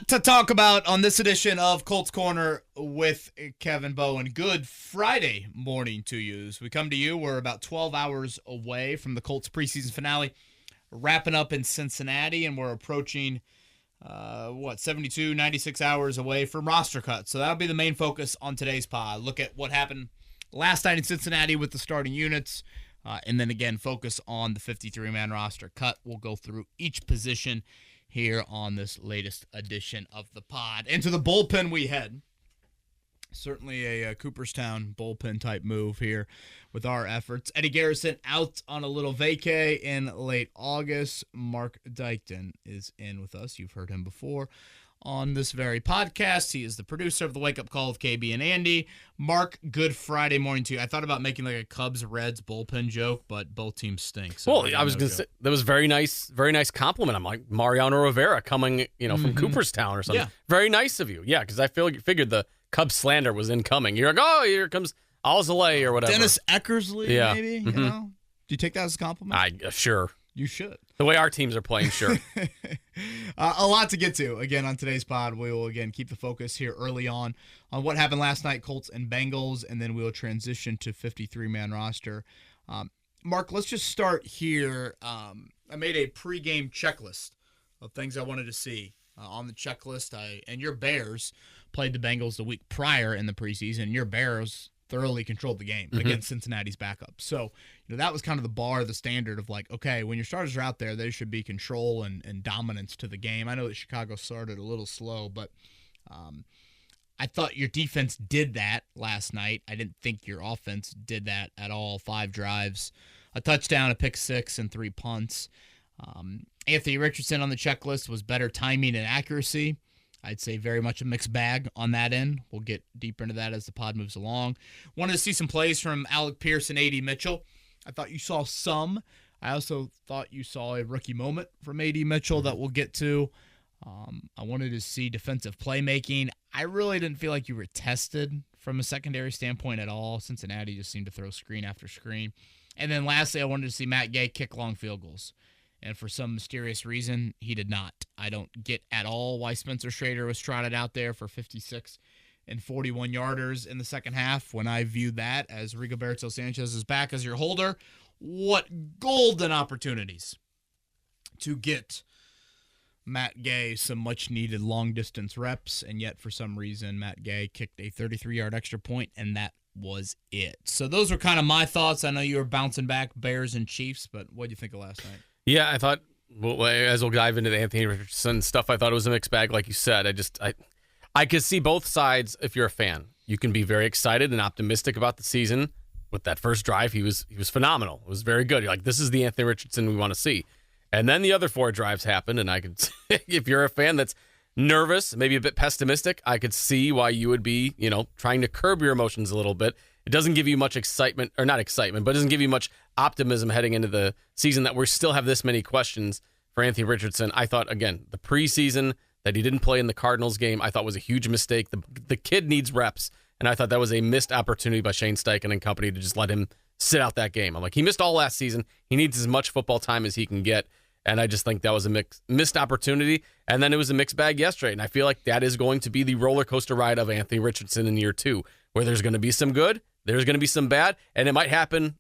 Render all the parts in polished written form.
to talk about on this edition of Colts Corner with Kevin Bowen. Good Friday morning to you. As we come to you, we're about 12 hours away from the Colts preseason finale, wrapping up in Cincinnati, and we're approaching, 72, 96 hours away from roster cuts. So that'll be the main focus on today's pod. Look at what happened last night in Cincinnati with the starting units, and then again, focus on the 53-man roster cut. We'll go through each position here on this latest edition of the pod. Into the bullpen we head. Certainly a Cooperstown bullpen type move here with our efforts. Eddie Garrison out on a little vacay in late August. Mark Dykton is in with us. You've heard him before on this very podcast. He is the producer of the Wake Up Call with KB and Andy. Mark, good Friday morning to you. I thought about making like a Cubs-Reds bullpen joke, but both teams stink. So well, I was going to say, that was very nice compliment. I'm like, Mariano Rivera coming, from Cooperstown or something. Yeah. Very nice of you. Yeah, because I figured the Cubs slander was incoming. You're like, oh, here comes Alzolay or whatever. Dennis Eckersley, maybe? You know? Do you take that as a compliment? Sure. You should. The way our teams are playing, sure. A lot to get to, again, on today's pod. We will, again, keep the focus here early on what happened last night, Colts and Bengals, and then we'll transition to 53-man roster. Mark, let's just start here. I made a pregame checklist of things I wanted to see on the checklist. And your Bears played the Bengals the week prior in the preseason. Your Bears thoroughly controlled the game against Cincinnati's backup. So, that was kind of the bar, the standard of like, okay, when your starters are out there, there should be control and dominance to the game. I know that Chicago started a little slow, but I thought your defense did that last night. I didn't think your offense did that at all. 5 drives, a touchdown, a pick 6, and 3 punts. Anthony Richardson on the checklist was better timing and accuracy. I'd say very much a mixed bag on that end. We'll get deeper into that as the pod moves along. Wanted to see some plays from Alec Pierce and A.D. Mitchell. I thought you saw some. I also thought you saw a rookie moment from A.D. Mitchell that we'll get to. I wanted to see defensive playmaking. I really didn't feel like you were tested from a secondary standpoint at all. Cincinnati just seemed to throw screen after screen. And then lastly, I wanted to see Matt Gay kick long field goals. And for some mysterious reason, he did not. I don't get at all why Spencer Schrader was trotted out there for 56 and 41 yarders in the second half when I viewed that as Rigoberto Sanchez is back as your holder. What golden opportunities to get Matt Gay some much-needed long-distance reps, and yet for some reason Matt Gay kicked a 33-yard extra point, and that was it. So those were kind of my thoughts. I know you were bouncing back Bears and Chiefs, but what did you think of last night? Yeah, I thought, as we'll dive into the Anthony Richardson stuff, I thought it was a mixed bag, like you said. I could see both sides if you're a fan. You can be very excited and optimistic about the season. With that first drive, he was phenomenal. It was very good. You're like, this is the Anthony Richardson we want to see. And then the other 4 drives happened, and I could, if you're a fan that's nervous, maybe a bit pessimistic, I could see why you would be, trying to curb your emotions a little bit. It doesn't give you much excitement, or not excitement, but it doesn't give you much optimism heading into the season that we still have this many questions for Anthony Richardson. I thought, again, the preseason that he didn't play in the Cardinals game, I thought was a huge mistake. The kid needs reps, and I thought that was a missed opportunity by Shane Steichen and company to just let him sit out that game. I'm like, he missed all last season. He needs as much football time as he can get, and I just think that was a missed opportunity. And then it was a mixed bag yesterday, and I feel like that is going to be the roller coaster ride of Anthony Richardson in year 2, where there's going to be some good, there's going to be some bad, and it might happen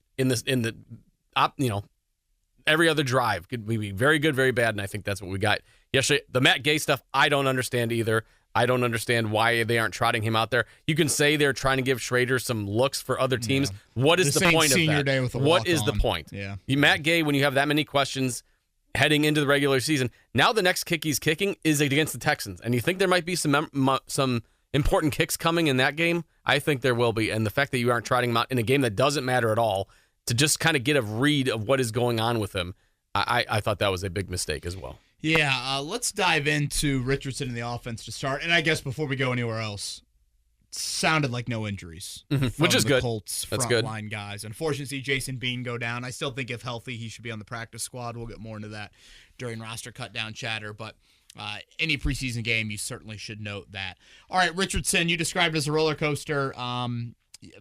every other drive. Could be very good, very bad, and I think that's what we got yesterday. The Matt Gay stuff, I don't understand either. I don't understand why they aren't trotting him out there. You can say they're trying to give Schrader some looks for other teams. Yeah. What is the point of that? Day with what is the point? Yeah. Matt Gay, when you have that many questions heading into the regular season, now the next kick he's kicking is against the Texans, and you think there might be some important kicks coming in that game? I think there will be, and the fact that you aren't trotting him out in a game that doesn't matter at all to just kind of get a read of what is going on with him, I thought that was a big mistake as well. Yeah, let's dive into Richardson and the offense to start. And I guess before we go anywhere else, it sounded like no injuries. Which is good. Colts frontline guys. Unfortunately, see Jason Bean go down. I still think if healthy, he should be on the practice squad. We'll get more into that during roster cut down chatter. But any preseason game, you certainly should note that. All right, Richardson, you described it as a roller coaster.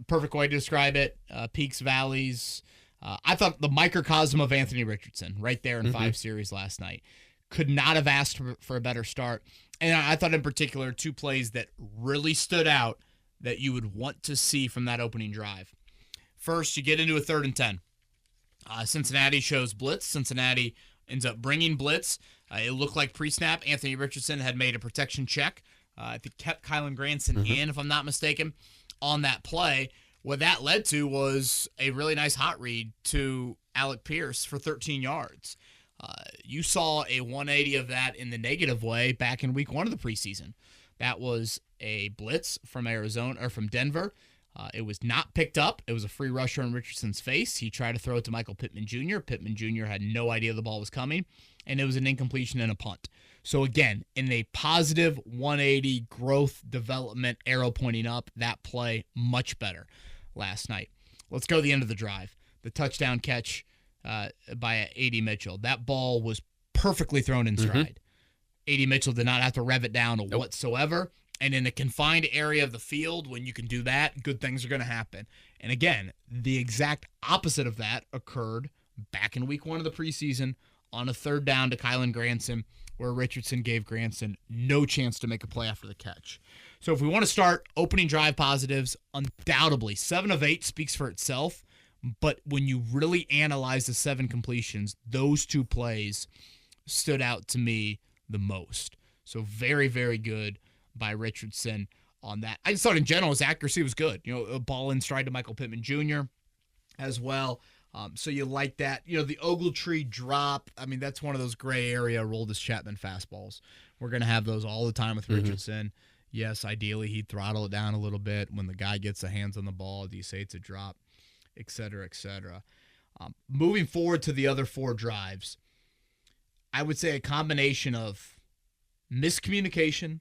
Perfect way to describe it. Peaks, valleys. I thought the microcosm of Anthony Richardson right there in 5 series last night. Could not have asked for a better start. And I thought in particular 2 plays that really stood out that you would want to see from that opening drive. First, you get into a 3rd and 10. Cincinnati shows blitz. Cincinnati ends up bringing blitz. It looked like pre-snap Anthony Richardson had made a protection check. I think kept Kylan Granson in, if I'm not mistaken, on that play. What that led to was a really nice hot read to Alec Pierce for 13 yards. You saw a 180 of that in the negative way back in week 1 of the preseason. That was a blitz from Arizona or from Denver. It was not picked up. It was a free rusher in Richardson's face. He tried to throw it to Michael Pittman Jr. Pittman Jr. had no idea the ball was coming, and it was an incompletion and a punt. So again, in a positive 180 growth development arrow pointing up, that play much better last night. Let's go to the end of the drive. The touchdown catch by A.D. Mitchell. That ball was perfectly thrown in stride. A.D. Mitchell did not have to rev it down whatsoever. And in a confined area of the field, when you can do that, good things are going to happen. And again, the exact opposite of that occurred back in week 1 of the preseason on a 3rd down to Kylan Granson, where Richardson gave Granson no chance to make a play after the catch. So if we want to start opening drive positives, undoubtedly 7 of 8 speaks for itself. But when you really analyze the 7 completions, those 2 plays stood out to me the most. So very, very good by Richardson on that. I just thought in general his accuracy was good. A ball in stride to Michael Pittman Jr. as well. So you like that. The Ogletree drop, that's one of those gray area Roldis Chapman fastballs. We're going to have those all the time with Richardson. Yes, ideally he'd throttle it down a little bit. When the guy gets the hands on the ball, do you say it's a drop, et cetera, et cetera. Moving forward to the other 4 drives, I would say a combination of miscommunication,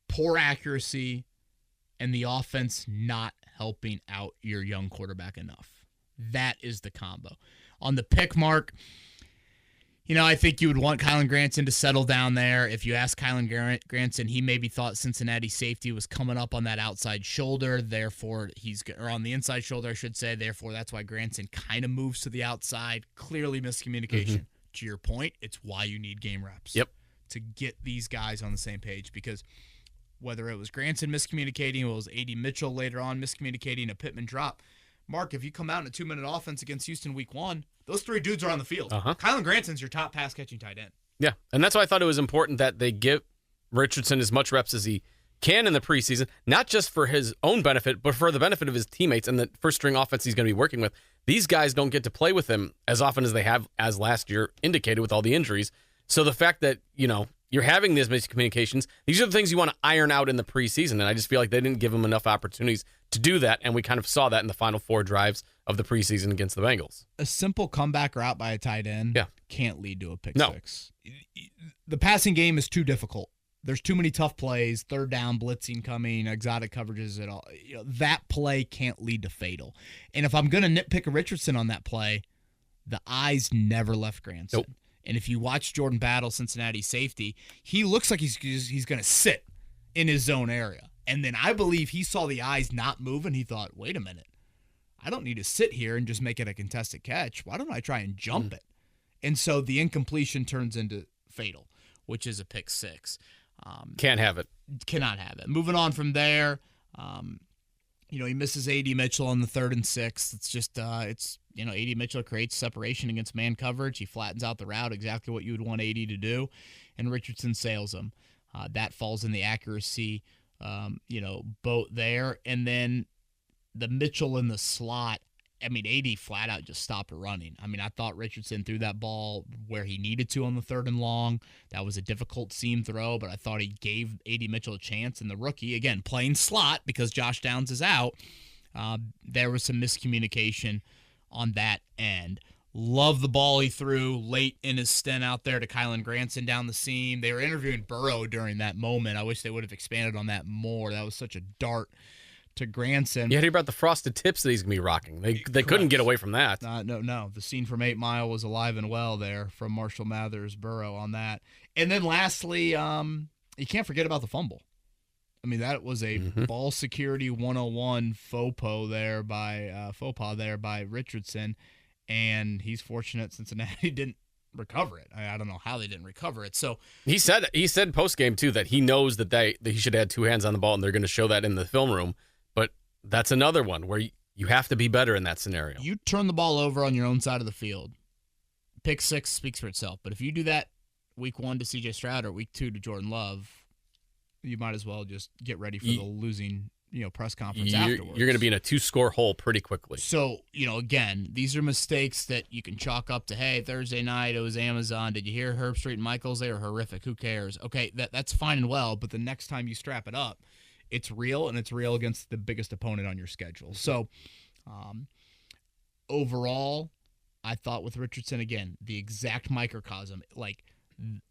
poor accuracy, and the offense not helping out your young quarterback enough. That is the combo. On the pick mark, I think you would want Kylan Granson to settle down there. If you ask Kylan Granson, he maybe thought Cincinnati safety was coming up on that outside shoulder, therefore or on the inside shoulder, I should say. Therefore, that's why Granson kind of moves to the outside. Clearly miscommunication. To your point, it's why you need game reps. Yep. To get these guys on the same page, because whether it was Granson miscommunicating, or it was A.D. Mitchell later on miscommunicating, a Pittman drop. Mark, if you come out in a 2-minute offense against Houston week 1, those 3 dudes are on the field. Kylan Granson's your top pass-catching tight end. Yeah, and that's why I thought it was important that they give Richardson as much reps as he can in the preseason, not just for his own benefit, but for the benefit of his teammates and the first-string offense he's going to be working with. These guys don't get to play with him as often as they have as last year indicated with all the injuries. So the fact that, you're having these miscommunications, these are the things you want to iron out in the preseason, and I just feel like they didn't give him enough opportunities to do that, and we kind of saw that in the final 4 drives of the preseason against the Bengals. A simple comeback route by a tight end can't lead to a pick 6. The passing game is too difficult. There's too many tough plays, 3rd down, blitzing coming, exotic coverages at all. That play can't lead to fatal. And if I'm going to nitpick a Richardson on that play, the eyes never left Granson. Nope. And if you watch Jordan Battle, Cincinnati safety, he looks like he's going to sit in his zone area. And then I believe he saw the eyes not move, and he thought, wait a minute. I don't need to sit here and just make it a contested catch. Why don't I try and jump it? And so the incompletion turns into fatal, which is a pick 6. Can't have it. Cannot have it. Moving on from there, he misses A.D. Mitchell on the 3rd and 6. It's just, A.D. Mitchell creates separation against man coverage. He flattens out the route, exactly what you would want A.D. to do, and Richardson sails him. That falls in the accuracy, boat there. And then the Mitchell in the slot, A.D. flat out just stopped running. I thought Richardson threw that ball where he needed to on the 3rd and long. That was a difficult seam throw, but I thought he gave A.D. Mitchell a chance. And the rookie, again, playing slot because Josh Downs is out, there was some miscommunication on that end. Love the ball he threw late in his stint out there to Kylan Granson down the seam. They were interviewing Burrow during that moment. I wish they would have expanded on that more. That was such a dart to Granson. You hear about the frosted tips that he's going to be rocking. They couldn't get away from that. No. The scene from 8 Mile was alive and well there from Marshall Mathers, Burrow on that. And then lastly, you can't forget about the fumble. That was a ball security 101 faux pas there by Richardson, and he's fortunate Cincinnati didn't recover it. I don't know how they didn't recover it. So he said post game too that he knows that he should have 2 hands on the ball, and they're going to show that in the film room. But that's another one where you have to be better in that scenario. You turn the ball over on your own side of the field. Pick 6 speaks for itself. But if you do that week 1 to C.J. Stroud or week 2 to Jordan Love, you might as well just get ready for the losing press conference afterwards. You're going to be in a 2-score hole pretty quickly. So, again, these are mistakes that you can chalk up to, hey, Thursday night, it was Amazon. Did you hear Herb Street and Michaels? They were horrific. Who cares? Okay, that's fine and well, but the next time you strap it up, it's real, and it's real against the biggest opponent on your schedule. So, overall, I thought with Richardson, again, the exact microcosm, like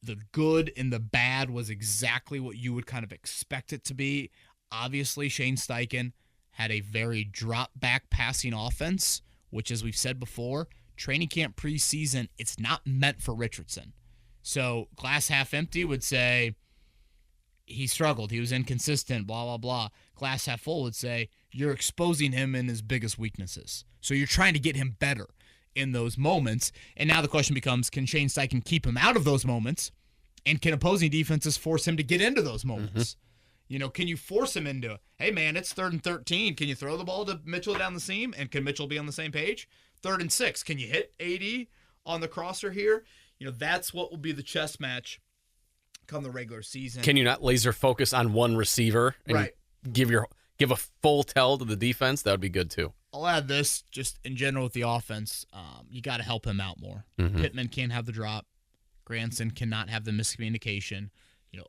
the good and the bad was exactly what you would kind of expect it to be. Obviously, Shane Steichen had a very drop-back passing offense, which, as we've said before, training camp preseason, it's not meant for Richardson. So glass half empty would say he struggled, he was inconsistent, blah, blah, blah. Glass half full would say you're exposing him in his biggest weaknesses. So you're trying to get him better in those moments. And now the question becomes, can Shane Steichen keep him out of those moments? And can opposing defenses force him to get into those moments? Can you force him into, hey, man, it's 3rd and 13. Can you throw the ball to Mitchell down the seam? And can Mitchell be on the same page? 3rd and 6. Can you hit AD on the crosser here? That's what will be the chess match come the regular season. Can you not laser focus on one receiver and right. give a full tell to the defense? That would be good, too. I'll add this, just in general with the offense, you got to help him out more. Pittman can't have the drop. Granson cannot have the miscommunication.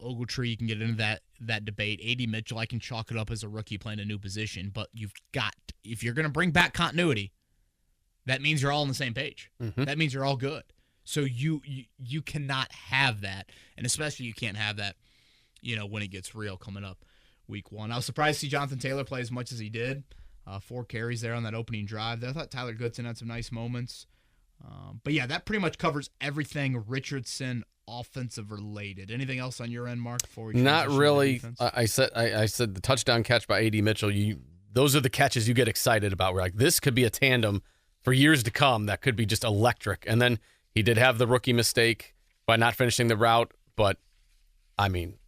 Ogletree, you can get into that debate. A.D. Mitchell, I can chalk it up as a rookie playing a new position, but if you're going to bring back continuity, that means you're all on the same page. That means you're all good. So you cannot have that, and especially you can't have that, when it gets real coming up week 1. I was surprised to see Jonathan Taylor play as much as he did. 4 carries there on that opening drive. I thought Tyler Goodson had some nice moments. But yeah, that pretty much covers everything Richardson offensive related. Anything else on your end, Mark? Before we not really. I said the touchdown catch by A.D. Mitchell. Those are the catches you get excited about. We're like, this could be a tandem for years to come. That could be just electric. And then he did have the rookie mistake by not finishing the route. But I mean,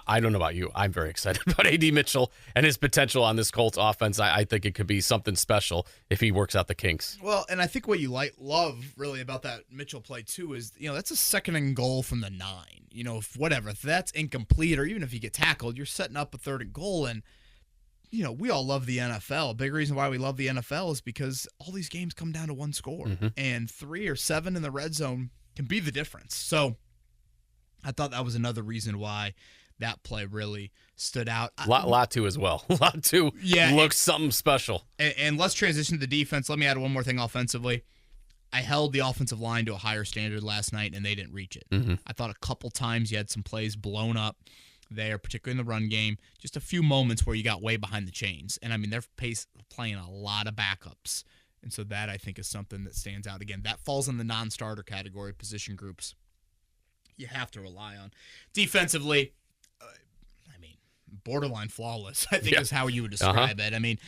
I don't know about you. I'm very excited about A.D. Mitchell and his potential on this Colts offense. I think it could be something special if he works out the kinks. Well, and I think what you love really about that Mitchell play too is, that's a 2nd and goal from the 9. If that's incomplete or even if you get tackled, you're setting up a 3rd and goal. And, we all love the NFL. A big reason why we love the NFL is because all these games come down to one score. And 3 or 7 in the red zone can be the difference. So I thought that was another reason why that play really stood out. Latu as well. Latu looks something special. And let's transition to the defense. Let me add one more thing offensively. I held the offensive line to a higher standard last night, and they didn't reach it. I thought a couple times you had some plays blown up there, particularly in the run game. Just a few moments where you got way behind the chains. And, I mean, they're playing a lot of backups. And so that, I think, is something that stands out. Again, that falls in the non-starter category position groups you have to rely on. Defensively, borderline flawless, I think is how you would describe it. I mean,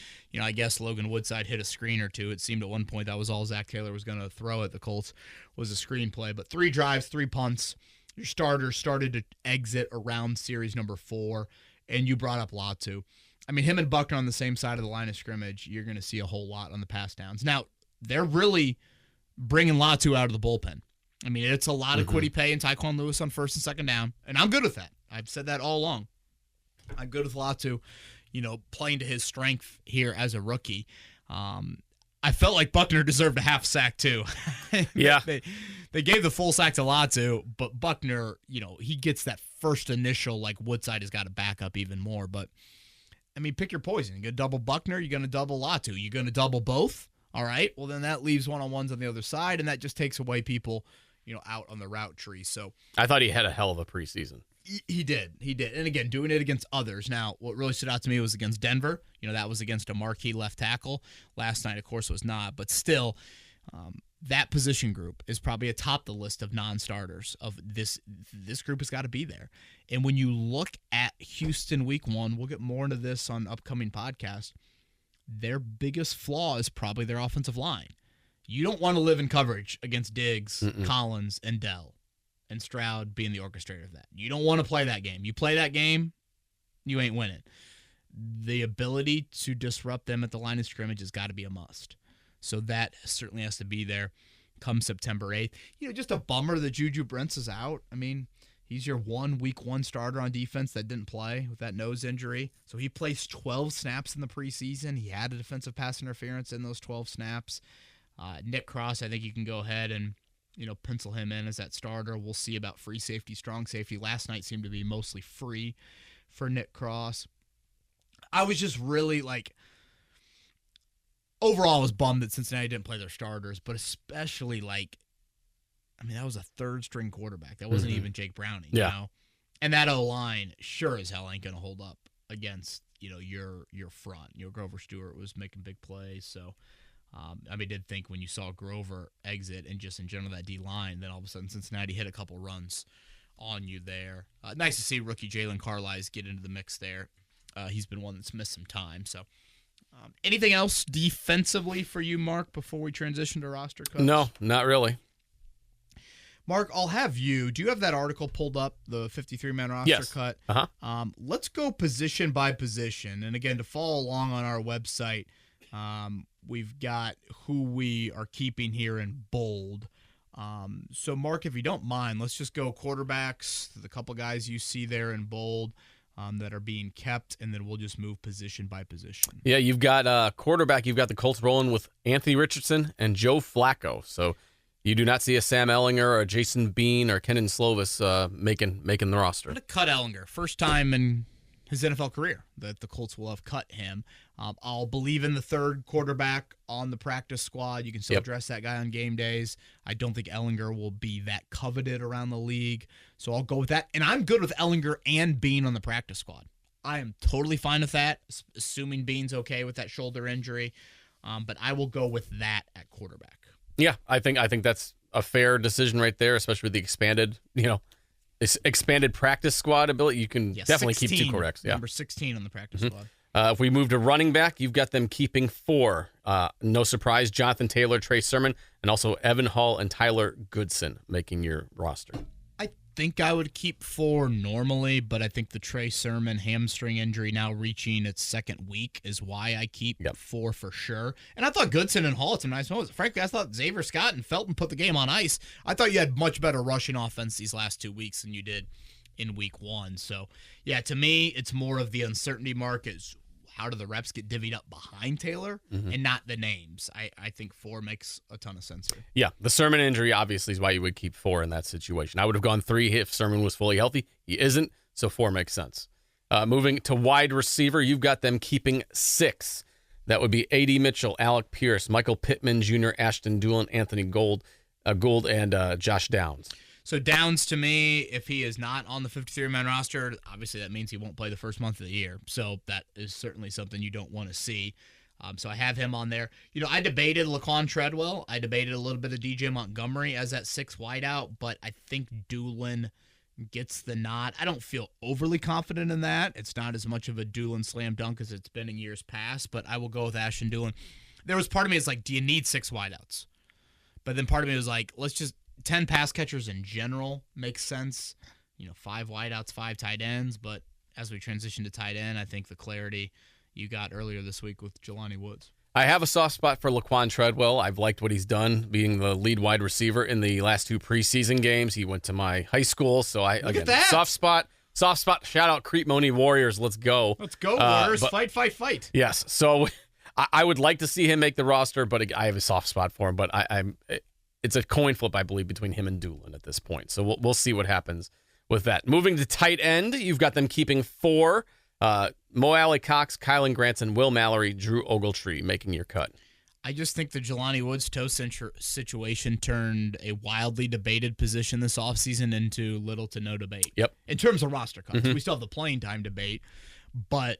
I guess Logan Woodside hit a screen or two. It seemed at one point that was all Zach Taylor was going to throw at the Colts was a screenplay. But 3 drives, 3 punts. Your starters started to exit around series number 4, and you brought up Latu. I mean, him and Buckner on the same side of the line of scrimmage, you're going to see a whole lot on the pass downs. Now, they're really bringing Latu out of the bullpen. I mean, it's a lot of Kwity Paye and Tyquan Lewis on 1st and 2nd down, and I'm good with that. I've said that all along. I'm good with Latu, playing to his strength here as a rookie. I felt like Buckner deserved a half sack too. Yeah. They gave the full sack to Latu, but Buckner, he gets that first initial, like Woodside has got to back up even more. But, I mean, pick your poison. You're going to double Buckner, you're going to double Latu. You're going to double both? All right. Well, then that leaves one-on-ones on the other side, and that just takes away people, out on the route tree. So I thought he had a hell of a preseason. He did. And again, doing it against others. Now, what really stood out to me was against Denver. That was against a marquee left tackle. Last night, of course, was not. But still, that position group is probably atop the list of non-starters of this. This group has got to be there. And when you look at Houston week 1, we'll get more into this on upcoming podcasts, their biggest flaw is probably their offensive line. You don't want to live in coverage against Diggs, Collins, and Dell, and Stroud being the orchestrator of that. You don't want to play that game. You play that game, you ain't winning. The ability to disrupt them at the line of scrimmage has got to be a must. So that certainly has to be there come September 8th. Just a bummer that Juju Brents is out. I mean, he's your week one starter on defense that didn't play with that nose injury. So he placed 12 snaps in the preseason. He had a defensive pass interference in those 12 snaps. Nick Cross, I think you can go ahead and pencil him in as that starter. We'll see about free safety, strong safety. Last night seemed to be mostly free for Nick Cross. I was just really overall I was bummed that Cincinnati didn't play their starters, but especially that was a third string quarterback. That wasn't even Jake Browning, And that O-line sure as hell ain't going to hold up against, your front. Grover Stewart was making big plays, so I did think when you saw Grover exit and just in general that D-line, then all of a sudden Cincinnati hit a couple runs on you there. Nice to see rookie Jalen Carlisle get into the mix there. He's been one that's missed some time. So, anything else defensively for you, Mark, before we transition to roster cuts? No, not really. Mark, I'll have you. Do you have that article pulled up, the 53-man roster cut? Uh-huh. Let's go position by position. And again, to follow along on our website, we've got who we are keeping here in bold. So, Mark, if you don't mind, let's just go quarterbacks, the couple guys you see there in bold. That are being kept, and then we'll just move position by position. Yeah, you've got quarterback. You've got the Colts rolling with Anthony Richardson and Joe Flacco. So you do not see a Sam Ehlinger or a Jason Bean or Kenan Slovis making the roster. I'm going to cut Ehlinger. First time in his NFL career that the Colts will have cut him. I'll believe in the third quarterback on the practice squad. You can still dress that guy on game days. I don't think Ehlinger will be that coveted around the league, so I'll go with that. And I'm good with Ehlinger and Bean on the practice squad. I am totally fine with that, assuming Bean's okay with that shoulder injury. But I will go with that at quarterback. Yeah, I think that's a fair decision right there, especially with the expanded practice squad ability. You can definitely 16, keep two quarterbacks. Yeah. Number 16 on the practice squad. If we move to running back, you've got them keeping 4. No surprise, Jonathan Taylor, Trey Sermon, and also Evan Hall and Tyler Goodson making your roster. I think I would keep 4 normally, but I think the Trey Sermon hamstring injury now reaching its second week is why I keep 4 for sure. And I thought Goodson and Hall had some nice moments. Frankly, I thought Xavier Scott and Felton put the game on ice. I thought you had much better rushing offense these last 2 weeks than you did in week 1. So, yeah, to me, it's more of the uncertainty mark is how do the reps get divvied up behind Taylor and not the names. I think 4 makes a ton of sense here. Yeah, the Sermon injury obviously is why you would keep 4 in that situation. I would have gone 3 if Sermon was fully healthy. He isn't, so 4 makes sense. Moving to wide receiver, you've got them keeping 6. That would be A.D. Mitchell, Alec Pierce, Michael Pittman Jr., Ashton Dulin, Anthony Gould, and Josh Downs. So Downs, to me, if he is not on the 53-man roster, obviously that means he won't play the first month of the year. So that is certainly something you don't want to see. So I have him on there. I debated Laquan Treadwell. I debated a little bit of DJ Montgomery as that 6th wideout, but I think Dulin gets the nod. I don't feel overly confident in that. It's not as much of a Dulin slam dunk as it's been in years past, but I will go with Ashton Dulin. There was part of me that's like, do you need 6 wideouts? But then part of me was like, let's just 10 pass catchers in general makes sense. 5 wideouts, 5 tight ends. But as we transition to tight end, I think the clarity you got earlier this week with Jelani Woods. I have a soft spot for Laquan Treadwell. I've liked what he's done, being the lead wide receiver in the last 2 preseason games. He went to my high school, so again, soft spot. Shout out Crete Money Warriors. Let's go. Let's go, Warriors. Fight. Yes. So I would like to see him make the roster, but I have a soft spot for him. But it's a coin flip, I believe, between him and Dulin at this point. So we'll see what happens with that. Moving to tight end, you've got them keeping 4. Mo Alley Cox, Kylan Granson, Will Mallory, Drew Ogletree making your cut. I just think the Jelani Woods toe situation turned a wildly debated position this offseason into little to no debate. Yep. In terms of roster cuts. We still have the playing time debate, but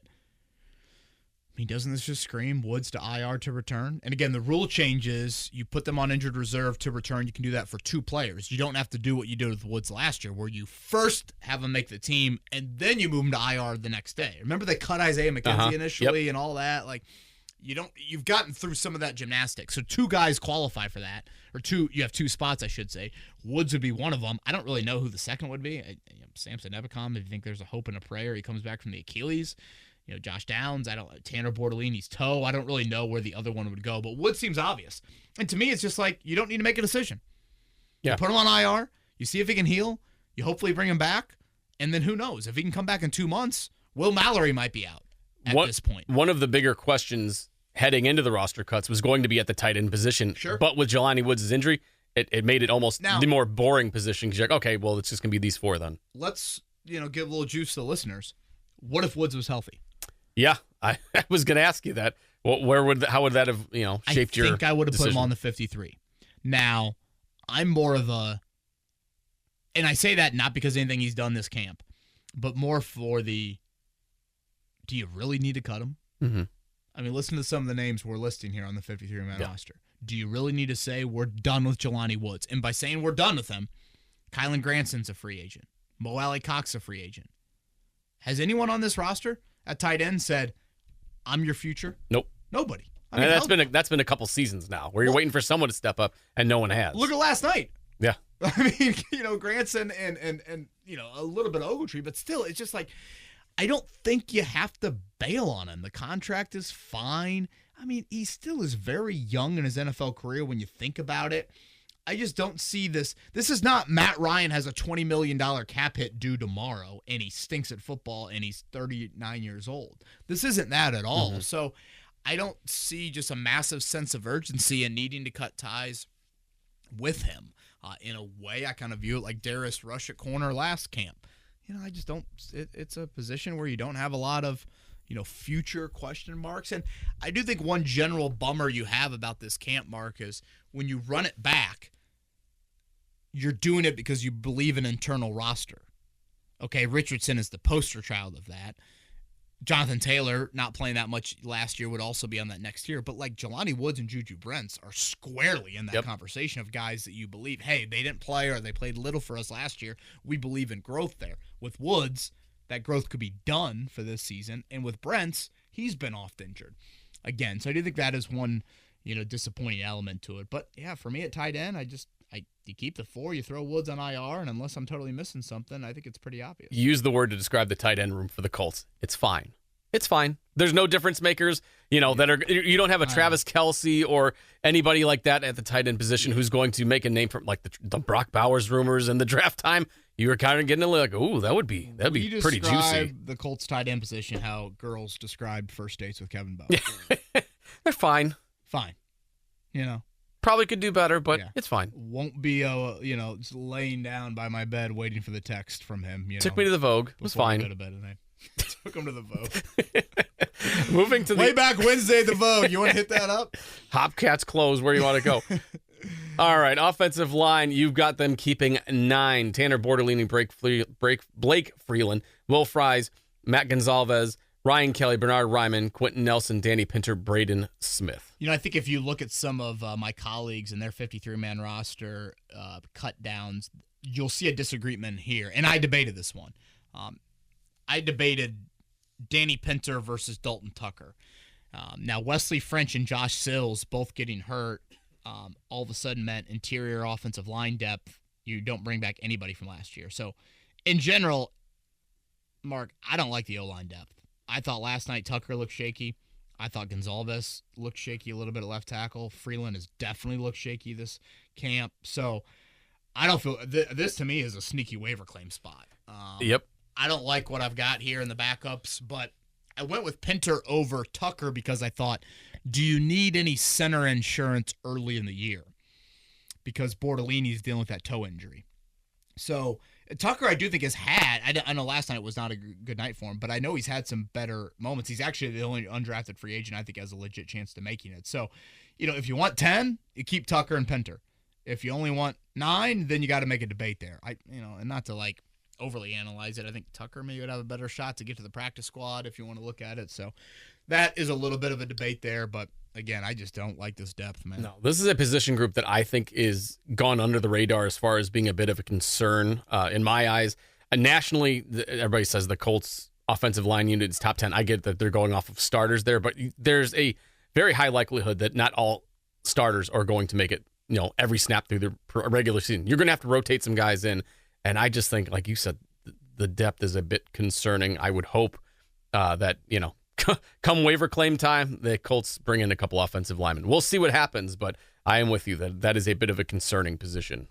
doesn't this just scream Woods to IR to return? And again, the rule changes. You put them on injured reserve to return. You can do that for 2 players. You don't have to do what you did with Woods last year, where you first have him make the team and then you move him to IR the next day. Remember they cut Isaiah McKenzie initially and all that? you've gotten through some of that gymnastics. So 2 guys qualify for that, or you have 2 spots, I should say. Woods would be one of them. I don't really know who the second would be. Samson Ebicom, if you think there's a hope and a prayer, he comes back from the Achilles. Josh Downs, Tanner Bortolini's toe. I don't really know where the other one would go, but Woods seems obvious. And to me, it's just like, you don't need to make a decision. Yeah. You put him on IR, you see if he can heal, you hopefully bring him back, and then who knows? If he can come back in 2 months, Will Mallory might be out at this point. One of the bigger questions heading into the roster cuts was going to be at the tight end position. Sure. But with Jelani Woods' injury, it made it almost the more boring position because you're like, okay, well, it's just going to be these 4 then. Let's give a little juice to the listeners. What if Woods was healthy? Yeah, I was going to ask you that. How would that have shaped your? I think I would have put him decision? on the 53. Now, I'm more of a, and I say that not because of anything he's done this camp, but more for do you really need to cut him? Mm-hmm. I mean, listen to some of the names we're listing here on the 53-man roster. Do you really need to say we're done with Jelani Woods? And by saying we're done with him, Kylan Granson's a free agent. Mo Alley Cox a free agent. Has anyone on this roster at tight end said, I'm your future? Nope. Nobody. I mean, that's been a couple seasons now where you're waiting for someone to step up and no one has. Look at last night. Yeah. I mean, Granson and a little bit of Ogletree, but still, it's just like, I don't think you have to bail on him. The contract is fine. I mean, he still is very young in his NFL career when you think about it. I just don't see this. This is not Matt Ryan has a $20 million cap hit due tomorrow, and he stinks at football, and he's 39 years old. This isn't that at all. Mm-hmm. So I don't see just a massive sense of urgency and needing to cut ties with him. In a way, I kind of view it like Darius Rush at corner last camp. I just don't. It's a position where you don't have a lot of, future question marks. And I do think one general bummer you have about this camp, Mark, is when you run it back, you're doing it because you believe in internal roster. Okay, Richardson is the poster child of that. Jonathan Taylor, not playing that much last year, would also be on that next year. But like Jelani Woods and Juju Brents are squarely in that conversation of guys that you believe, hey, they didn't play or they played little for us last year. We believe in growth there. With Woods, that growth could be done for this season. And with Brents, he's been oft injured again. So I do think that is one, disappointing element to it. But yeah, for me at tight end, you keep the 4, you throw Woods on IR, and unless I'm totally missing something, I think it's pretty obvious. You use the word to describe the tight end room for the Colts. It's fine. It's fine. There's no difference makers, that are. You don't have a Travis Kelce or anybody like that at the tight end position who's going to make a name from like the Brock Bowers rumors in the draft time. You were kind of getting a little like, ooh, that'd be pretty juicy. The Colts tight end position, how girls described first dates with Kevin Bowers. They're fine. Fine. Probably could do better, but it's fine. Won't be, just laying down by my bed waiting for the text from him. Took me to the Vogue. It was fine. Go to bed tonight. Took him to the Vogue. Moving to way back Wednesday at the Vogue. You want to hit that up? Hopcats close. Where you want to go? All right, offensive line. You've got them keeping 9. Tanner Bortolini, Blake Freeland, Will Fries, Matt Gonzalez, Ryan Kelly, Bernard Ryman, Quentin Nelson, Danny Pinter, Braden Smith. I think if you look at some of my colleagues and their 53-man roster cut downs, you'll see a disagreement here. And I debated this one. I debated Danny Pinter versus Dalton Tucker. Now, Wesley French and Josh Sills both getting hurt all of a sudden meant interior offensive line depth. You don't bring back anybody from last year. So, in general, Mark, I don't like the O-line depth. I thought last night Tucker looked shaky. I thought Gonzalez looked shaky a little bit at left tackle. Freeland has definitely looked shaky this camp. So I don't feel this to me is a sneaky waiver claim spot. Yep. I don't like what I've got here in the backups, but I went with Pinter over Tucker because I thought, do you need any center insurance early in the year? Because Bortolini's dealing with that toe injury. So Tucker, I do think has had, I know last night was not a good night for him, but I know he's had some better moments. He's actually the only undrafted free agent I think has a legit chance to making it. So, if you want 10, you keep Tucker and Pinter. If you only want 9, then you got to make a debate there. And not to like overly analyze it. I think Tucker maybe would have a better shot to get to the practice squad if you want to look at it. So that is a little bit of a debate there, but again, I just don't like this depth, man. No, this is a position group that I think is gone under the radar as far as being a bit of a concern in my eyes. Nationally, everybody says the Colts offensive line unit is top 10. I get that they're going off of starters there, but there's a very high likelihood that not all starters are going to make it, every snap through the regular season. You're going to have to rotate some guys in. And I just think, like you said, the depth is a bit concerning. I would hope that, come waiver claim time, the Colts bring in a couple offensive linemen. We'll see what happens, but I am with you that is a bit of a concerning position.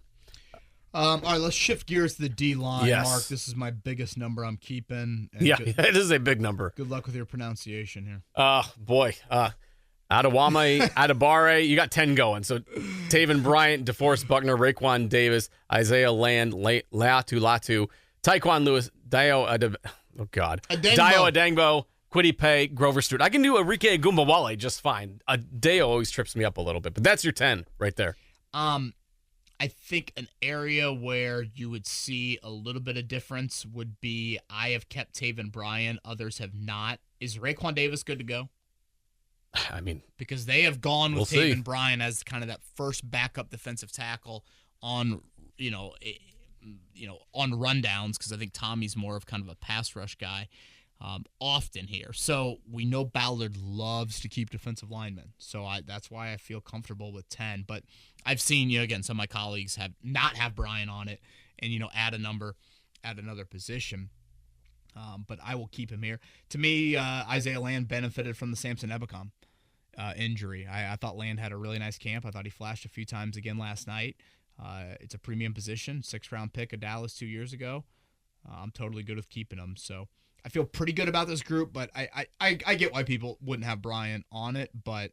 All right, let's shift gears to the D-line, Yes. Mark. This is my biggest number I'm keeping. And It is a big number. Good luck with your pronunciation here. Boy. Adewame, Adebare, you got 10 going. So Taven Bryant, DeForest Buckner, Raekwon Davis, Isaiah Land, Latu, Tyquan Lewis, Dio Adengbo, Kwity Paye, Grover Stewart. I can do Enrique Agumbawale just fine. Dio always trips me up a little bit, but that's your 10 right there. I think an area where you would see a little bit of difference would be I have kept Taven Bryan, others have not. Is Raekwon Davis good to go? I mean, because they have gone with we'll Taven Bryan as kind of that first backup defensive tackle on, on rundowns, because I think Tommy's more of kind of a pass rush guy often here. So we know Ballard loves to keep defensive linemen. So that's why I feel comfortable with 10. But I've seen, again, some of my colleagues have Bryan on it and, add a number at another position. But I will keep him here. To me, Isaiah Land benefited from the Samson Ebukam injury. I thought Land had a really nice camp. I thought he flashed a few times again last night. It's a premium position, 6th-round pick of Dallas 2 years ago. I'm totally good with keeping him. So I feel pretty good about this group, but I get why people wouldn't have Bryan on it. But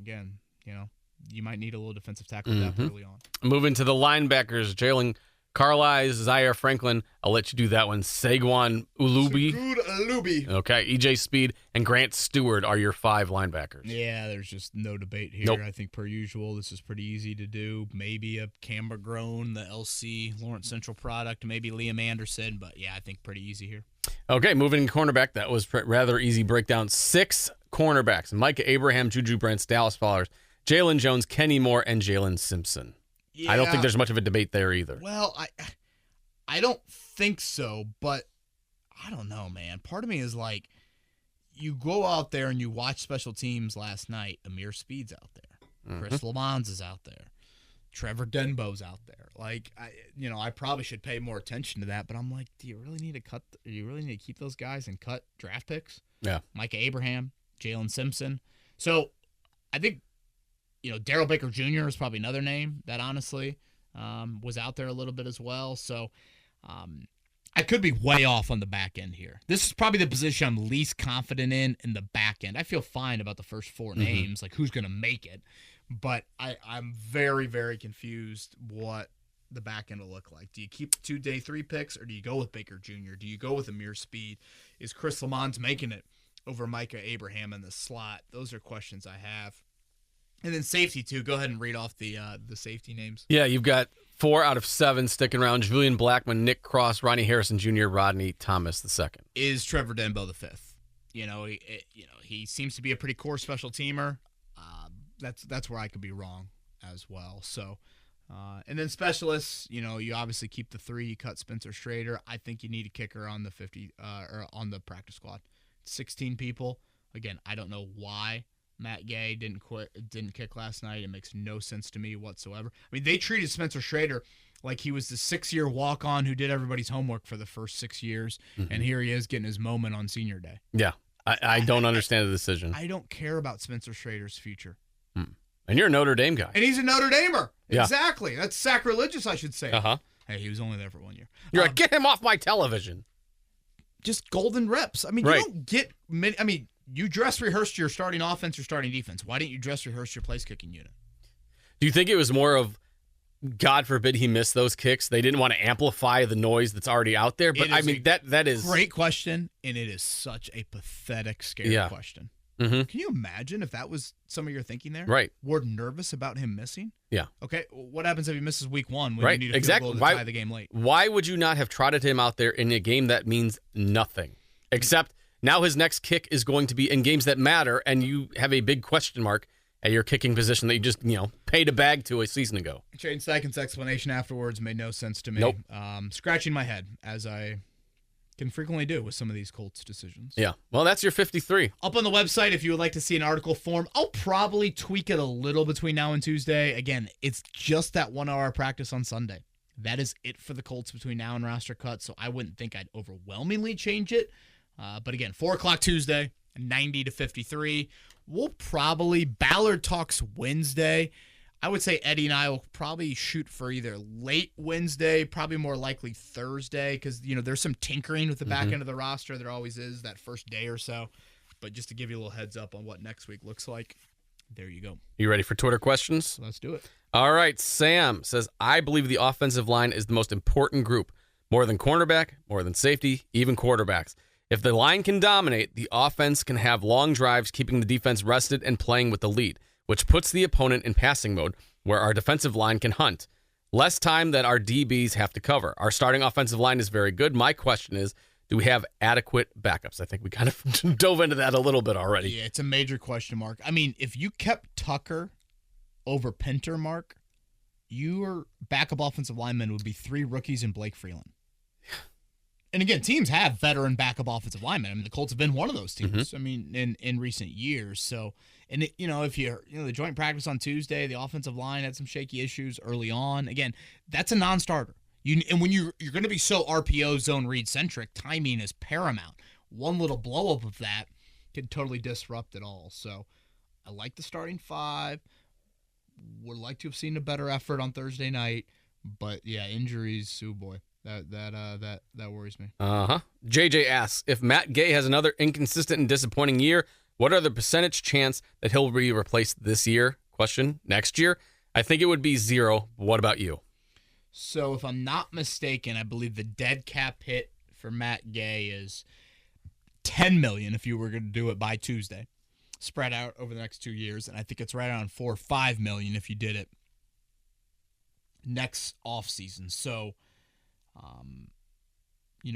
again, you might need a little defensive tackle depth early on. Moving to the linebackers, Jalen Carlisle, Zaire Franklin. I'll let you do that one. Saquon Ulubi. Okay. EJ Speed and Grant Stewart are your 5 linebackers. Yeah, there's just no debate here. Nope. I think per usual, this is pretty easy to do. Maybe a Camber Grown, the LC Lawrence Central product, maybe Liam Anderson, but yeah, I think pretty easy here. Okay, moving to cornerback. That was rather easy breakdown. 6 cornerbacks: Micah Abraham, Juju Brents, Dallas Fowlers, Jalen Jones, Kenny Moore, and Jalen Simpson. Yeah. I don't think there's much of a debate there either. Well, I don't think so, but I don't know, man. Part of me is like, you go out there and you watch special teams last night. Amir Speed's out there. Chris Lamons is out there. Trevor Denbo's out there. Like, I probably should pay more attention to that, but I'm like, do you really need to keep those guys and cut draft picks? Yeah. Micah Abraham, Jalen Simpson. So I think, Darrell Baker Jr. is probably another name that honestly was out there a little bit as well. So I could be way off on the back end here. This is probably the position I'm least confident in the back end. I feel fine about the first 4 names, like who's going to make it. But I'm very, very confused what the back end will look like. Do you keep 2 day 3 picks, or do you go with Baker Jr.? Do you go with Amir Speed? Is Chris Lamons making it over Micah Abraham in the slot? Those are questions I have. And then safety, too. Go ahead and read off the safety names. Yeah, you've got 4 out of 7 sticking around. Julian Blackman, Nick Cross, Ronnie Harrison Jr., Rodney Thomas II. Is Trevor Denbo the 5th? He seems to be a pretty core special teamer. That's where I could be wrong as well. So, and then specialists, you obviously keep the 3. You cut Spencer Schrader. I think you need a kicker on the 50 or on the practice squad. 16 people. Again, I don't know why Matt Gay didn't kick last night. It makes no sense to me whatsoever. I mean, they treated Spencer Schrader like he was the 6-year walk-on who did everybody's homework for the first 6 years, and here he is getting his moment on senior day. Yeah, I don't understand the decision. I don't care about Spencer Schrader's future. And you're a Notre Dame guy. And he's a Notre Damer. Yeah. Exactly. That's sacrilegious, I should say. Uh-huh. Hey, he was only there for 1 year. You're like, get him off my television. Just golden reps. I mean, right. You don't get many. I mean, you dress rehearsed your starting offense or starting defense. Why didn't you dress rehearse your place kicking unit? Do you think it was more of, God forbid he missed those kicks? They didn't want to amplify the noise that's already out there. But I mean, that is great question, and it is such a pathetic, scary question. Mm-hmm. Can you imagine if that was some of your thinking there? Right. We're nervous about him missing? Yeah. Okay, what happens if he misses week 1 when right. you need a field goal to tie the game late? Why would you not have trotted him out there in a game that means nothing? Except now his next kick is going to be in games that matter, and you have a big question mark at your kicking position that you just, paid a bag to a season ago. Shane Steichen's explanation afterwards made no sense to me. Nope. Scratching my head as I can frequently do with some of these Colts decisions. Yeah. Well, that's your 53. Up on the website, if you would like to see an article form, I'll probably tweak it a little between now and Tuesday. Again, it's just that 1 hour practice on Sunday. That is it for the Colts between now and roster cut, so I wouldn't think I'd overwhelmingly change it. But again, 4 o'clock Tuesday, 90 to 53. We'll probably, Ballard talks Wednesday. I would say Eddie and I will probably shoot for either late Wednesday, probably more likely Thursday, because there's some tinkering with the back end of the roster. There always is that first day or so. But just to give you a little heads up on what next week looks like, there you go. You ready for Twitter questions? Let's do it. All right. Sam says, I believe the offensive line is the most important group. More than cornerback, more than safety, even quarterbacks. If the line can dominate, the offense can have long drives, keeping the defense rested and playing with the lead, which puts the opponent in passing mode, where our defensive line can hunt. Less time that our DBs have to cover. Our starting offensive line is very good. My question is, do we have adequate backups? I think we kind of dove into that a little bit already. Yeah, it's a major question mark. I mean, if you kept Tucker over Pinter, Mark, your backup offensive lineman would be 3 rookies and Blake Freeland. And again, teams have veteran backup offensive linemen. I mean, the Colts have been one of those teams. I mean, in recent years. So, and if the joint practice on Tuesday, the offensive line had some shaky issues early on. Again, that's a non-starter. And when you're going to be so RPO zone read centric, timing is paramount. One little blow up of that can totally disrupt it all. So, I like the starting 5. Would like to have seen a better effort on Thursday night, but yeah, injuries. Oh boy. That worries me. JJ asks, if Matt Gay has another inconsistent and disappointing year, what are the percentage chance that he'll be replaced this year? Next year? I think it would be 0. What about you? So if I'm not mistaken, I believe the dead cap hit for Matt Gay is $10 million if you were going to do it by Tuesday, spread out over the next 2 years, and I think it's right around $4 or $5 million if you did it next offseason. So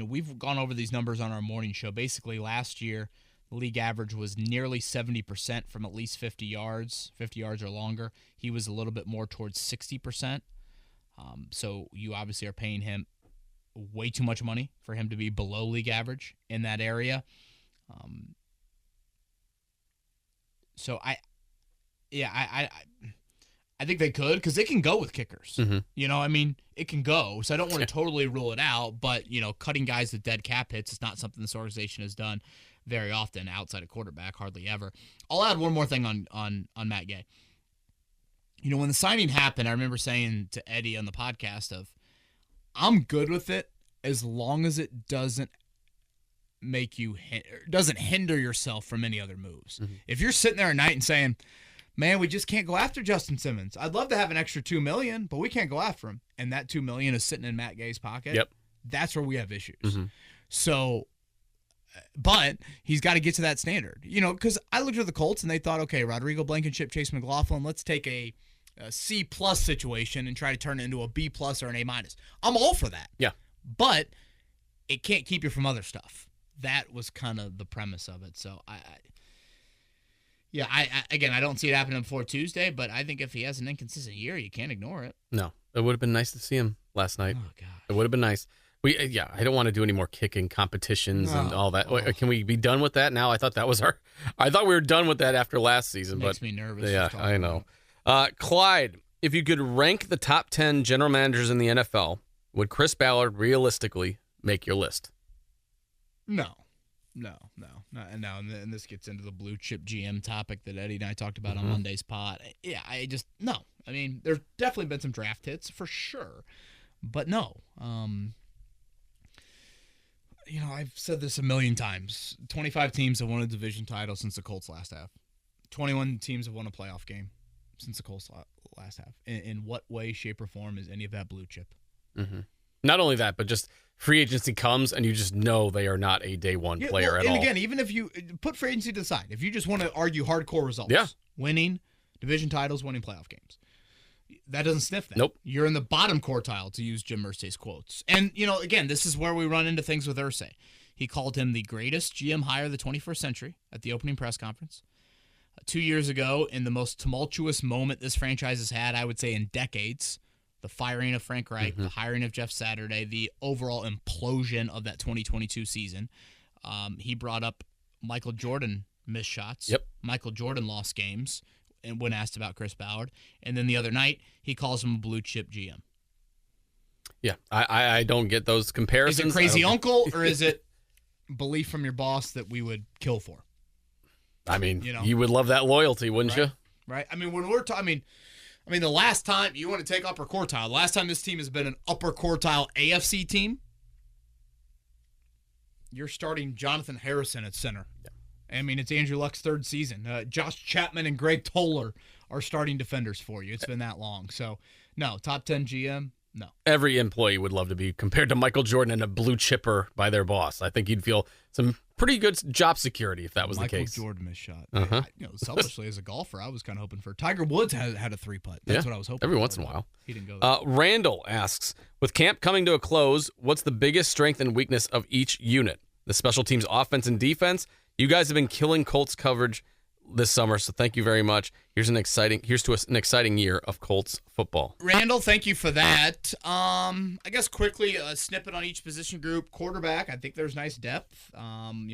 we've gone over these numbers on our morning show. Basically, last year, the league average was nearly 70% from at least 50 yards or longer. He was a little bit more towards 60%. So you obviously are paying him way too much money for him to be below league average in that area. So I think they could, because they can go with kickers. It can go. So I don't want to totally rule it out, but, cutting guys with dead cap hits is not something this organization has done very often outside of quarterback, hardly ever. I'll add one more thing on Matt Gay. When the signing happened, I remember saying to Eddie on the podcast I'm good with it as long as it doesn't hinder yourself from any other moves. If you're sitting there at night and saying, man, we just can't go after Justin Simmons. I'd love to have an extra $2 million, but we can't go after him. And that $2 million is sitting in Matt Gay's pocket. Yep. That's where we have issues. So, but he's got to get to that standard. Because I looked at the Colts and they thought, okay, Rodrigo Blankenship, Chase McLaughlin, let's take a C+ situation and try to turn it into a B+ or an A-. I'm all for that. Yeah. But it can't keep you from other stuff. That was kind of the premise of it. So, I don't see it happening before Tuesday, but I think if he has an inconsistent year, you can't ignore it. No, it would have been nice to see him last night. Oh, God. It would have been nice. I don't want to do any more kicking competitions and all that. Can we be done with that now? I thought we were done with that after last season. Makes me nervous. Yeah, I know. Clyde, if you could rank the top 10 general managers in the NFL, would Chris Ballard realistically make your list? No. And this gets into the blue chip GM topic that Eddie and I talked about on Monday's pod. Yeah, no. I mean, there's definitely been some draft hits for sure, but no. I've said this a million times. 25 teams have won a division title since the Colts last half. 21 teams have won a playoff game since the Colts last half. In what way, shape, or form is any of that blue chip? Not only that, but just free agency comes and you just know they are not a day one player at all. And again, even if you put free agency to the side, if you just want to argue hardcore results, winning division titles, winning playoff games, that doesn't sniff that. Nope. You're in the bottom quartile, to use Jim Irsay's quotes. And, again, this is where we run into things with Irsay. He called him the greatest GM hire of the 21st century at the opening press conference. 2 years ago, in the most tumultuous moment this franchise has had, I would say in decades, the firing of Frank Reich, the hiring of Jeff Saturday, the overall implosion of that 2022 season. He brought up Michael Jordan missed shots. Yep. Michael Jordan lost games and when asked about Chris Ballard. And then the other night, he calls him a blue chip GM. Yeah, I don't get those comparisons. Is it crazy uncle or is it belief from your boss that we would kill for? I mean, you would love that loyalty, wouldn't you? Right. I mean, when we're talking, I mean, the last time you want to take upper quartile, the last time this team has been an upper quartile AFC team, you're starting Jonathan Harrison at center. Yeah. I mean, it's Andrew Luck's third season. Josh Chapman and Greg Toller are starting defenders for you. It's been that long. So, no, top 10 GM, no. Every employee would love to be compared to Michael Jordan and a blue chipper by their boss. I think you'd feel some pretty good job security if that was the case. Michael Jordan missed shot. Selfishly as a golfer, I was kind of hoping for Tiger Woods had a 3-putt. That's what I was hoping every for. once in a while. He didn't go there. Randall asks, with camp coming to a close, what's the biggest strength and weakness of each unit? The special teams offense and defense? You guys have been killing Colts coverage this summer, so thank you very much. Here's to an exciting year of Colts football. Randall, thank you for that. I guess quickly a snippet on each position group. Quarterback, I think there's nice depth.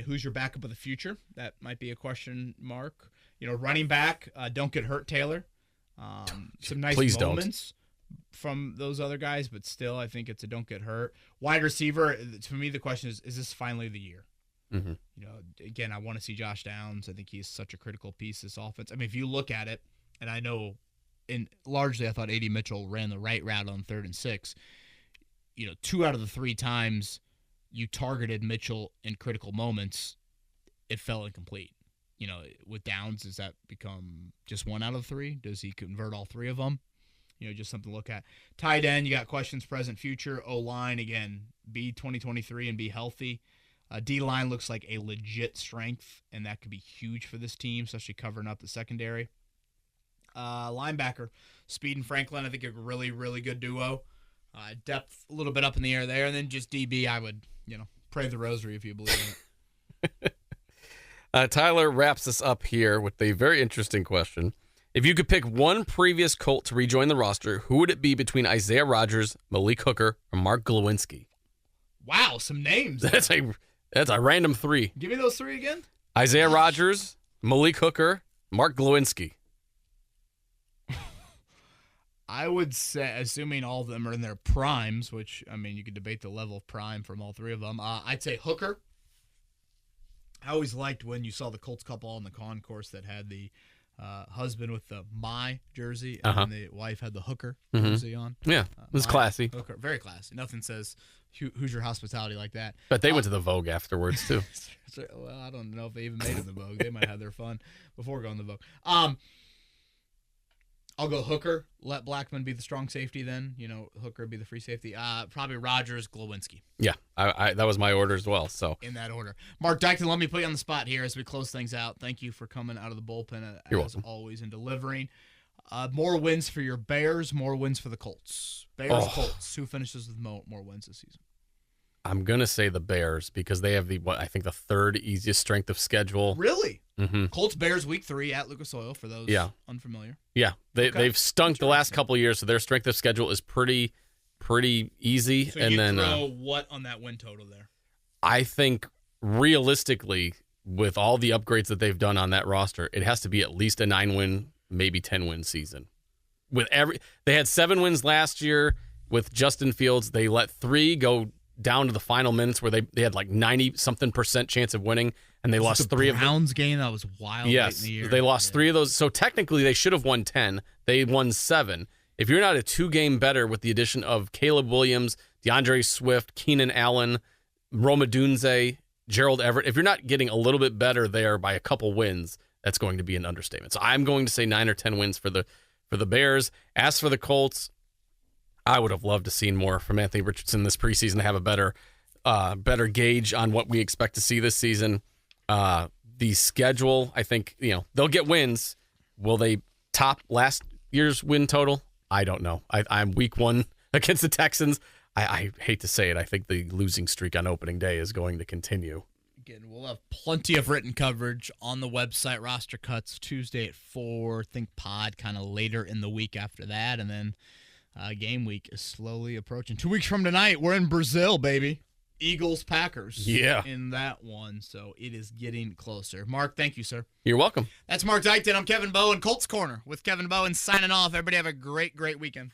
Who's your backup of the future? That might be a question mark. Running back, don't get hurt, Taylor. Some nice Please moments from those other guys, but still, I think it's a don't get hurt. Wide receiver, to me, the question is this finally the year? Mm-hmm. Again, I want to see Josh Downs. I think he's such a critical piece of this offense. I mean, if you look at it, and I know, largely I thought A.D. Mitchell ran the right route on 3rd and 6. 2 out of the 3 times you targeted Mitchell in critical moments, it fell incomplete. With Downs, does that become just 1 out of 3? Does he convert all 3 of them? Just something to look at. Tight end, you got questions, present, future. O-line, again, be 2023 and be healthy. D-line looks like a legit strength, and that could be huge for this team, especially covering up the secondary. Linebacker, Speed and Franklin, I think a really, really good duo. Depth a little bit up in the air there. And then just DB, I would, pray the rosary if you believe in it. Tyler wraps us up here with a very interesting question. If you could pick one previous Colt to rejoin the roster, who would it be between Isaiah Rodgers, Malik Hooker, or Mark Glowinski? Wow, some names. That's a random 3. Give me those 3 again. Isaiah Rodgers, Malik Hooker, Mark Glowinski. I would say, assuming all of them are in their primes, which, I mean, you could debate the level of prime from all 3 of them. I'd say Hooker. I always liked when you saw the Colts couple on the concourse that had the husband with the My jersey, and then the wife had the Hooker jersey on. Yeah, it was classy. Hooker, very classy. Nothing says who's your hospitality like that. But they went to the Vogue afterwards, too. Well, I don't know if they even made it in the Vogue. They might have their fun before going to the Vogue. I'll go Hooker. Let Blackman be the strong safety then. Hooker be the free safety. Probably Rodgers, Glowinski. Yeah, I that was my order as well. So in that order. Mark Dyckton, let me put you on the spot here as we close things out. Thank you for coming out of the bullpen You're as welcome. always and delivering. More wins for your Bears, more wins for the Colts. Bears, Colts. Who finishes with more wins this season? I'm going to say the Bears because they have the 3rd easiest strength of schedule. Really? Mm-hmm. Colts, Bears, week 3 at Lucas Oil for those unfamiliar. Yeah, they've stunk the last couple of years, so their strength of schedule is pretty easy. So and you then throw what on that win total there? I think realistically, with all the upgrades that they've done on that roster, it has to be at least a 9-win, maybe 10-win season. They had 7 wins last year with Justin Fields. They let 3 go down to the final minutes where they had like 90-something% chance of winning, and they lost 3 of them. Browns game, that was wild. Yes, late in the year. They lost 3 of those. So technically, they should have won 10. They won 7. If you're not a 2-game better with the addition of Caleb Williams, DeAndre Swift, Keenan Allen, Roma Dunze, Gerald Everett, if you're not getting a little bit better there by a couple wins, that's going to be an understatement. So I'm going to say 9 or 10 wins for the Bears. As for the Colts, I would have loved to see more from Anthony Richardson this preseason to have a better gauge on what we expect to see this season. The schedule, I think, they'll get wins. Will they top last year's win total? I don't know. I'm week 1 against the Texans. I hate to say it. I think the losing streak on opening day is going to continue. Again, we'll have plenty of written coverage on the website. Roster cuts Tuesday at 4. Think pod kind of later in the week after that. And then game week is slowly approaching. 2 weeks from tonight, we're in Brazil, baby. Eagles, Packers. Yeah. In that one, so it is getting closer. Mark, thank you, sir. You're welcome. That's Mark Dykton. I'm Kevin Bowen. Colts Corner with Kevin Bowen signing off. Everybody have a great, great weekend.